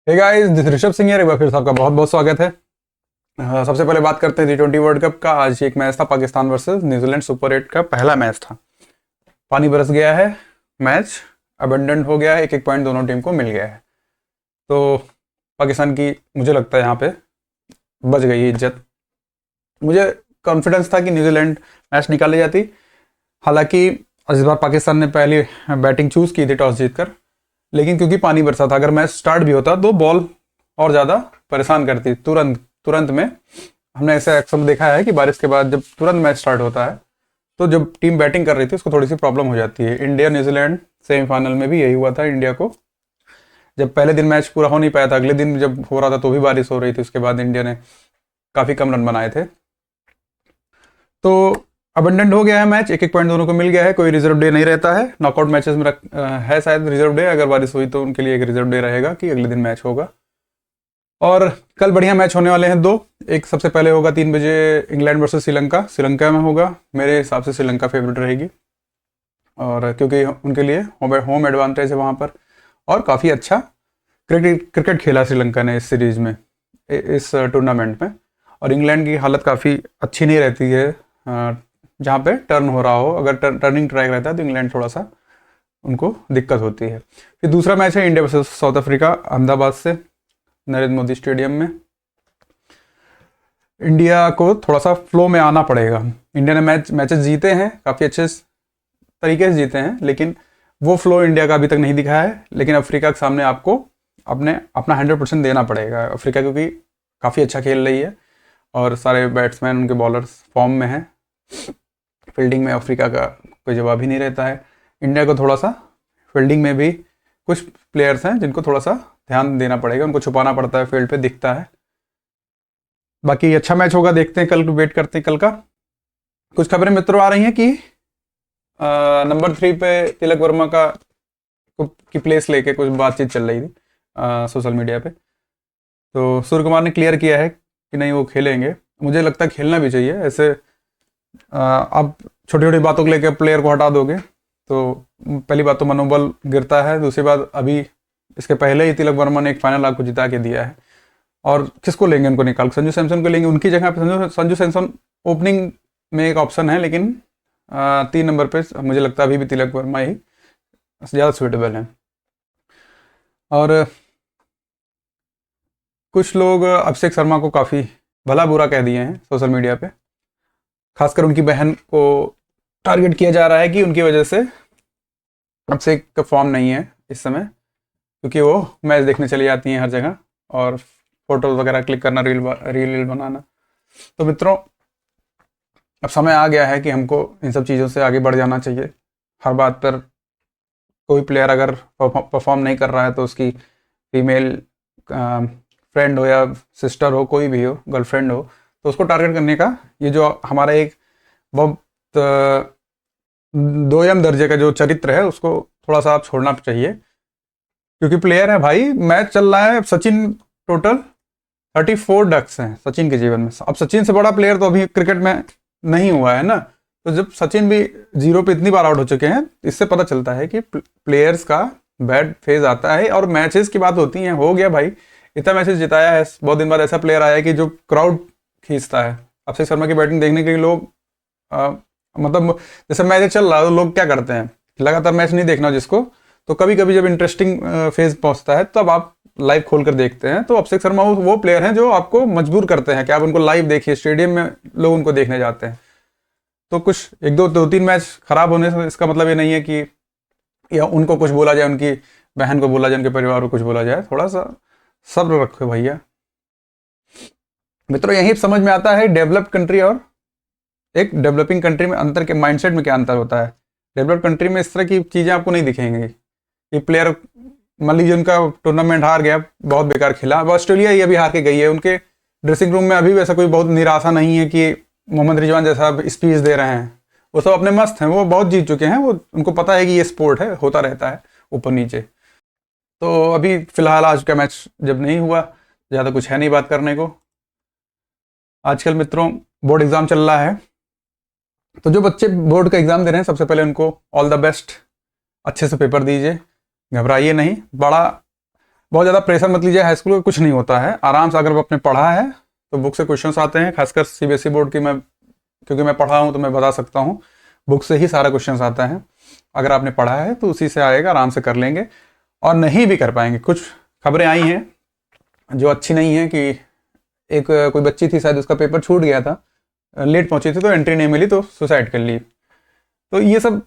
Hey guys, this Rishabh Singh है। एक बार फिर से आपका बहुत बहुत स्वागत है। सबसे पहले बात करते हैं T20 वर्ल्ड कप का। आज एक मैच था पाकिस्तान वर्सेस न्यूजीलैंड सुपर 8 का पहला मैच था। पानी बरस गया है, मैच अबंडेंट हो गया है, एक एक पॉइंट दोनों टीम को मिल गया है। तो पाकिस्तान की मुझे लगता है यहाँ पे बच गई है इज्जत। मुझे कॉन्फिडेंस था कि न्यूजीलैंड मैच निकाली जाती। हालांकि इस बार पाकिस्तान ने पहली बैटिंग चूज की थी टॉस जीतकर, लेकिन क्योंकि पानी बरसा था, अगर मैच स्टार्ट भी होता तो बॉल और ज़्यादा परेशान करती। तुरंत तुरंत में हमने ऐसा अक्सर देखा है कि बारिश के बाद जब तुरंत मैच स्टार्ट होता है तो जब टीम बैटिंग कर रही थी उसको थोड़ी सी प्रॉब्लम हो जाती है। इंडिया न्यूजीलैंड सेमीफाइनल में भी यही हुआ था इंडिया को। जब पहले दिन मैच पूरा हो नहीं पाया था, अगले दिन जब हो रहा था तो भी बारिश हो रही थी। उसके बाद इंडिया ने काफ़ी कम रन बनाए थे। तो अबंडेंट हो गया है मैच, एक एक पॉइंट दोनों को मिल गया है। कोई रिजर्व डे नहीं रहता है नॉकआउट मैचेस में। है शायद रिजर्व डे, अगर बारिश हुई तो उनके लिए एक रिजर्व डे रहेगा कि अगले दिन मैच होगा। और कल बढ़िया मैच होने वाले हैं दो। एक सबसे पहले होगा 3 बजे इंग्लैंड वर्सेस श्रीलंका। श्रीलंका में होगा, मेरे हिसाब से श्रीलंका फेवरेट रहेगी, और क्योंकि उनके लिए होम एडवांटेज है वहाँ पर। और काफ़ी अच्छा क्रिकेट खेला श्रीलंका ने इस सीरीज में, इस टूर्नामेंट में। और इंग्लैंड की हालत काफ़ी अच्छी नहीं रहती है जहाँ पे टर्न हो रहा हो। अगर टर्निंग ट्रैक रहता है तो इंग्लैंड थोड़ा सा उनको दिक्कत होती है। फिर दूसरा मैच है India versus south Africa, Ahmedabad से नरेंद्र मोदी स्टेडियम में। इंडिया को थोड़ा सा फ्लो में आना पड़ेगा। इंडिया ने मैचेस जीते हैं, काफ़ी अच्छे तरीके से जीते हैं, लेकिन वो फ्लो इंडिया का अभी तक नहीं दिखा है। लेकिन अफ्रीका के सामने आपको अपना 100% देना पड़ेगा। अफ्रीका क्योंकि काफ़ी अच्छा खेल रही है और सारे बैट्समैन उनके बॉलर्स फॉर्म में हैं। फील्डिंग में अफ्रीका का कोई जवाब ही नहीं रहता है। इंडिया को थोड़ा सा फील्डिंग में भी कुछ प्लेयर्स हैं जिनको थोड़ा सा ध्यान देना पड़ेगा, उनको छुपाना पड़ता है, फील्ड पे दिखता है। बाकी अच्छा मैच होगा, देखते हैं कल, वेट करते हैं कल का। कुछ खबरें मित्रों आ रही हैं कि नंबर 3 पे तिलक वर्मा की प्लेस लेके कुछ बातचीत चल रही थी सोशल मीडिया पे। तो सूर्य कुमार ने क्लियर किया है कि नहीं, वो खेलेंगे। मुझे लगता है खेलना भी चाहिए। ऐसे आप छोटी छोटी बातों को लेकर प्लेयर को हटा दोगे तो पहली बात तो मनोबल गिरता है, दूसरी बात अभी इसके पहले ही तिलक वर्मा ने एक फाइनल आपको जिता के दिया है। और किसको लेंगे उनको निकाल? संजू सैमसन को लेंगे उनकी जगह पे। संजू सैमसन ओपनिंग में एक ऑप्शन है, लेकिन 3 नंबर पे मुझे लगता है अभी भी तिलक वर्मा ही ज़्यादा सुटेबल है। और कुछ लोग अभिषेक शर्मा को काफ़ी भला बुरा कह दिए हैं सोशल मीडिया पे। खासकर उनकी बहन को टारगेट किया जा रहा है कि उनकी वजह से अभिषेक का फॉर्म नहीं है इस समय, क्योंकि वो मैच देखने चली जाती हैं हर जगह और फोटोज वगैरह क्लिक करना, रील बनाना। तो मित्रों, अब समय आ गया है कि हमको इन सब चीज़ों से आगे बढ़ जाना चाहिए। हर बात पर कोई प्लेयर अगर परफॉर्म नहीं कर रहा है तो उसकी फीमेल फ्रेंड हो या सिस्टर हो, कोई भी हो, गर्लफ्रेंड हो, तो उसको टारगेट करने का ये जो हमारा एक बहुत दोयम दर्जे का जो चरित्र है उसको थोड़ा सा आप छोड़ना चाहिए। क्योंकि प्लेयर है भाई, मैच चल रहा है। सचिन टोटल 34 डक्स हैं सचिन के जीवन में। अब सचिन से बड़ा प्लेयर तो अभी क्रिकेट में नहीं हुआ है ना। तो जब सचिन भी 0 पे इतनी बार आउट हो चुके हैं, इससे पता चलता है कि प्लेयर्स का बैड फेज आता है और मैचेस की बात होती है। हो गया भाई, इतना मैचेस जिताया है, बहुत दिन बाद ऐसा प्लेयर आया है कि जो क्राउड खींचता है। अभिषेक शर्मा की बैटिंग देखने के लिए लोग मतलब जैसे मैच चल रहा है तो लोग क्या करते हैं, लगातार मैच नहीं देखना जिसको, तो कभी कभी जब इंटरेस्टिंग फेज पहुंचता है तब आप लाइव खोल कर देखते हैं। तो अभिषेक शर्मा वो प्लेयर हैं जो आपको मजबूर करते हैं कि आप उनको लाइव देखिए। स्टेडियम में लोग उनको देखने जाते हैं। तो कुछ एक दो तीन मैच खराब होने से इसका मतलब ये नहीं है कि या उनको कुछ बोला जाए, उनकी बहन को बोला जाए, उनके परिवार को कुछ बोला जाए। थोड़ा सा सब्र रखो भैया। मित्रों, यही समझ में आता है डेवलप्ड कंट्री और एक डेवलपिंग कंट्री में अंतर के माइंडसेट में क्या अंतर होता है। डेवलप्ड कंट्री में इस तरह की चीज़ें आपको नहीं दिखेंगी कि प्लेयर, मान लीजिए उनका टूर्नामेंट हार गया, बहुत बेकार खेला। अब ऑस्ट्रेलिया ही अभी हार के गई है, उनके ड्रेसिंग रूम में अभी भी ऐसा कोई बहुत निराशा नहीं है कि मोहम्मद रिजवान जैसा स्पीच दे रहे हैं। वो सब अपने मस्त हैं, वो बहुत जीत चुके हैं। वो उनको पता है कि ये स्पोर्ट है, होता रहता है ऊपर नीचे। तो अभी फिलहाल आज का मैच जब नहीं हुआ, ज़्यादा कुछ है नहीं बात करने को। आजकल मित्रों बोर्ड एग्ज़ाम चल रहा है, तो जो बच्चे बोर्ड का एग्ज़ाम दे रहे हैं सबसे पहले उनको ऑल द बेस्ट। अच्छे से पेपर दीजिए, घबराइए नहीं। बड़ा बहुत ज़्यादा प्रेशर मत लीजिए, हाई स्कूल का कुछ नहीं होता है, आराम से अगर आपने पढ़ा है तो बुक से क्वेश्चंस आते हैं, खासकर सीबीएसई बोर्ड की मैं क्योंकि मैं पढ़ा हूँ तो मैं बता सकता हूँ, बुक से ही सारा क्वेश्चंस आता है। अगर आपने पढ़ा है तो उसी से आएगा, आराम से कर लेंगे। और नहीं भी कर पाएंगे, कुछ खबरें आई हैं जो अच्छी नहीं है कि एक कोई बच्ची थी शायद, उसका पेपर छूट गया था, लेट पहुंची थी तो एंट्री नहीं मिली तो सुसाइड कर ली। तो ये सब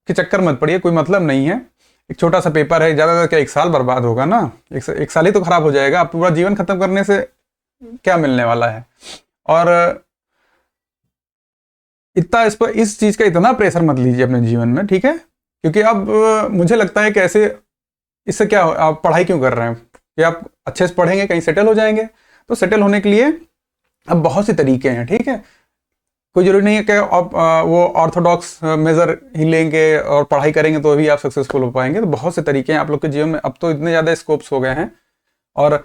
के चक्कर मत पड़िए, कोई मतलब नहीं है। एक छोटा सा पेपर है, ज़्यादा क्या 1 साल बर्बाद होगा ना, एक साल ही तो खराब हो जाएगा, आप पूरा जीवन खत्म करने से क्या मिलने वाला है। और इतना इस चीज़ का इतना प्रेशर मत लीजिए अपने जीवन में, ठीक है। क्योंकि अब मुझे लगता है कि ऐसे इससे क्या आप पढ़ाई क्यों कर रहे हैं कि आप अच्छे से पढ़ेंगे कहीं सेटल हो जाएंगे। तो सेटल होने के लिए अब बहुत से तरीके हैं, ठीक है। कोई जरूरी नहीं है कि आप वो ऑर्थोडॉक्स मेजर ही लेंगे और पढ़ाई करेंगे तो भी आप सक्सेसफुल हो पाएंगे। तो बहुत से तरीके हैं आप लोग के जीवन में, अब तो इतने ज़्यादा स्कोप्स हो गए हैं। और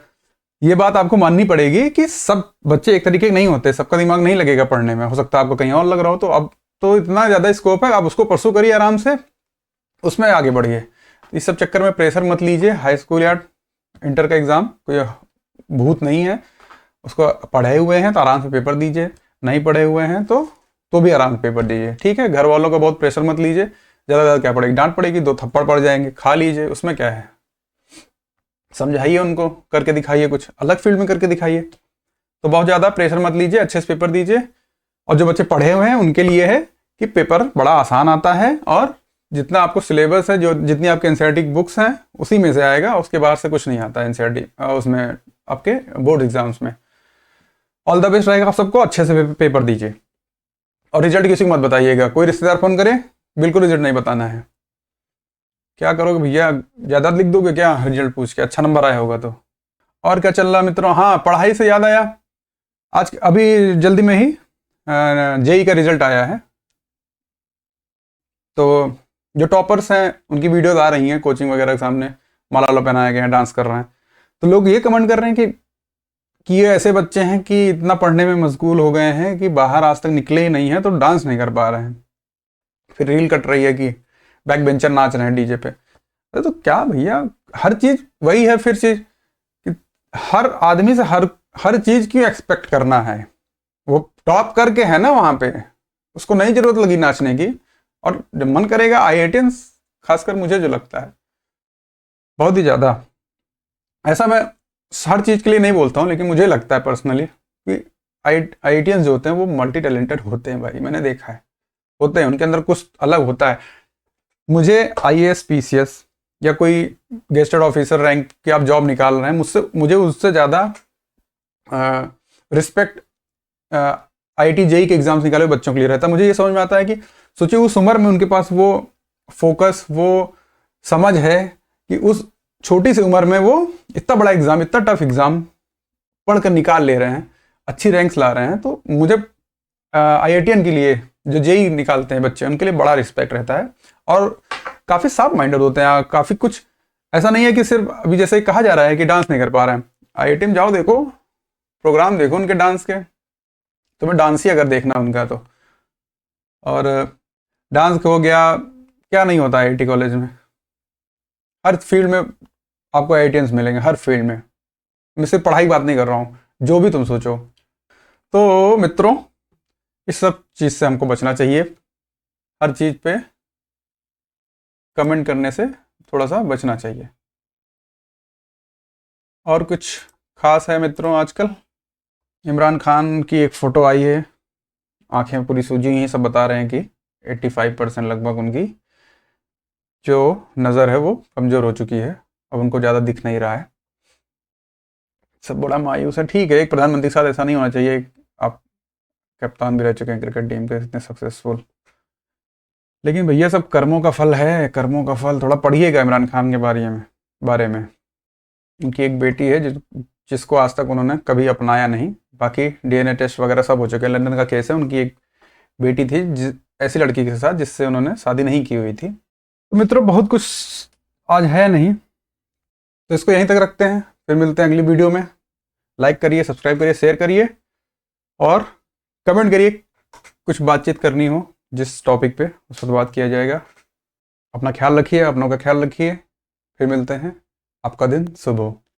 ये बात आपको माननी पड़ेगी कि सब बच्चे एक तरीके के नहीं होते, सबका दिमाग नहीं लगेगा पढ़ने में, हो सकता है आपको कहीं और लग रहा हो। तो अब तो इतना ज़्यादा स्कोप है, आप उसको परसू करिए आराम से, उसमें आगे बढ़िए। इस सब चक्कर में प्रेशर मत लीजिए। हाई स्कूल या इंटर का एग्ज़ाम कोई भूत नहीं है, उसको पढ़े हुए हैं तो आराम से पेपर दीजिए, नहीं पढ़े हुए हैं तो भी आराम से पेपर दीजिए, ठीक है। घर वालों का बहुत प्रेशर मत लीजिए, ज़्यादा क्या पड़ेगी, डांट पड़ेगी, 2 थप्पड़ पड़ जाएंगे, खा लीजिए, उसमें क्या है। समझाइए उनको, करके दिखाइए, कुछ अलग फील्ड में करके दिखाइए। तो बहुत ज़्यादा प्रेशर मत लीजिए, अच्छे से पेपर दीजिए। और जो बच्चे पढ़े हुए हैं उनके लिए है कि पेपर बड़ा आसान आता है, और जितना आपको सिलेबस है, जो जितनी आपके एनसीईआरटी बुक्स हैं उसी में से आएगा, उसके बाहर से कुछ नहीं आता एनसीईआरटी उसमें आपके बोर्ड एग्जाम्स में। ऑल द बेस्ट रहेगा आप सबको, अच्छे से पेपर दीजिए। और रिजल्ट किसी को मत बताइएगा, कोई रिश्तेदार फोन करे बिल्कुल रिजल्ट नहीं बताना है। क्या करोगे भैया, ज़्यादा लिख दोगे क्या रिजल्ट पूछ के, अच्छा नंबर आया होगा तो। और क्या चल रहा मित्रों, हाँ पढ़ाई से याद आया, आज अभी जल्दी में ही जेई का रिजल्ट आया है। तो जो टॉपर्स हैं उनकी वीडियोस आ रही हैं कोचिंग वगैरह के सामने, माला वाला पहनाए गए हैं, डांस कर रहे हैं। तो लोग ये कमेंट कर रहे हैं कि ये ऐसे बच्चे हैं कि इतना पढ़ने में मशगूल हो गए हैं कि बाहर आज तक निकले ही नहीं हैं तो डांस नहीं कर पा रहे हैं। फिर रील कट रही है कि बैक बेंचर नाच रहे हैं डीजे पे। अरे तो क्या भैया, हर चीज़ वही है, फिर चीज़ कि हर आदमी से हर चीज़ क्यों एक्सपेक्ट करना है। वो टॉप करके है ना वहाँ पे, उसको नहीं जरूरत लगी नाचने की। और जब मन करेगा आईआईटियंस, खासकर मुझे जो लगता है बहुत ही ज़्यादा, ऐसा मैं हर चीज़ के लिए नहीं बोलता हूँ, लेकिन मुझे लगता है पर्सनली कि आईआईटियंस जो होते हैं वो मल्टी टैलेंटेड होते हैं भाई, मैंने देखा है, होते हैं, उनके अंदर कुछ अलग होता है। मुझे आईएएस पीसीएस या कोई गेस्टेड ऑफिसर रैंक की आप जॉब निकाल रहे हैं, मुझे उससे ज़्यादा रिस्पेक्ट आईआईटी जेई के एग्जाम्स निकाले हुए बच्चों के लिए रहता है। मुझे ये समझ में आता है कि सोचिए उस उम्र में उनके पास वो फोकस, वो समझ है कि उस छोटी सी उम्र में वो इतना बड़ा एग्ज़ाम, इतना टफ एग्ज़ाम पढ़कर निकाल ले रहे हैं, अच्छी रैंक्स ला रहे हैं। तो मुझे आईआईटीएन के लिए, जो जेई निकालते हैं बच्चे, उनके लिए बड़ा रिस्पेक्ट रहता है। और काफ़ी साफ माइंडेड होते हैं, काफ़ी कुछ ऐसा नहीं है कि सिर्फ अभी जैसे कहा जा रहा है कि डांस नहीं कर पा रहे हैं। आईआईटी में जाओ, देखो प्रोग्राम, देखो उनके डांस के, तुम्हें डांस ही अगर देखना उनका तो। और डांस हो गया, क्या नहीं होता आईआईटी कॉलेज में, हर फील्ड में आपको आईआईटियंस मिलेंगे, हर फील्ड में। मैं सिर्फ पढ़ाई की बात नहीं कर रहा हूँ, जो भी तुम सोचो। तो मित्रों, इस सब चीज़ से हमको बचना चाहिए, हर चीज़ पे कमेंट करने से थोड़ा सा बचना चाहिए। और कुछ खास है मित्रों आजकल? इमरान खान की एक फ़ोटो आई है, आंखें पूरी सूजी हुई हैं, सब बता रहे हैं कि 85% लगभग उनकी जो नज़र है वो कमज़ोर हो चुकी है, अब उनको ज़्यादा दिख नहीं रहा है। सब बड़ा मायूस है। ठीक है, एक प्रधानमंत्री के साथ ऐसा नहीं होना चाहिए। आप कप्तान भी रह चुके हैं क्रिकेट टीम के, इतने सक्सेसफुल, लेकिन भैया सब कर्मों का फल है, कर्मों का फल। थोड़ा पढ़िएगा इमरान खान के बारे में। उनकी एक बेटी है जिसको आज तक उन्होंने कभी अपनाया नहीं, बाकी डीएनए टेस्ट वगैरह सब हो चुके हैं, लंदन का केस है। उनकी एक बेटी थी ऐसी लड़की के साथ जिससे उन्होंने शादी नहीं की हुई थी। तो मित्रों, बहुत कुछ आज है नहीं, तो इसको यहीं तक रखते हैं, फिर मिलते हैं अगली वीडियो में। लाइक करिए, सब्सक्राइब करिए, शेयर करिए और कमेंट करिए, कुछ बातचीत करनी हो जिस टॉपिक पे, उस पर बात किया जाएगा। अपना ख्याल रखिए, अपनों का ख्याल रखिए, फिर मिलते हैं। आपका दिन शुभ हो।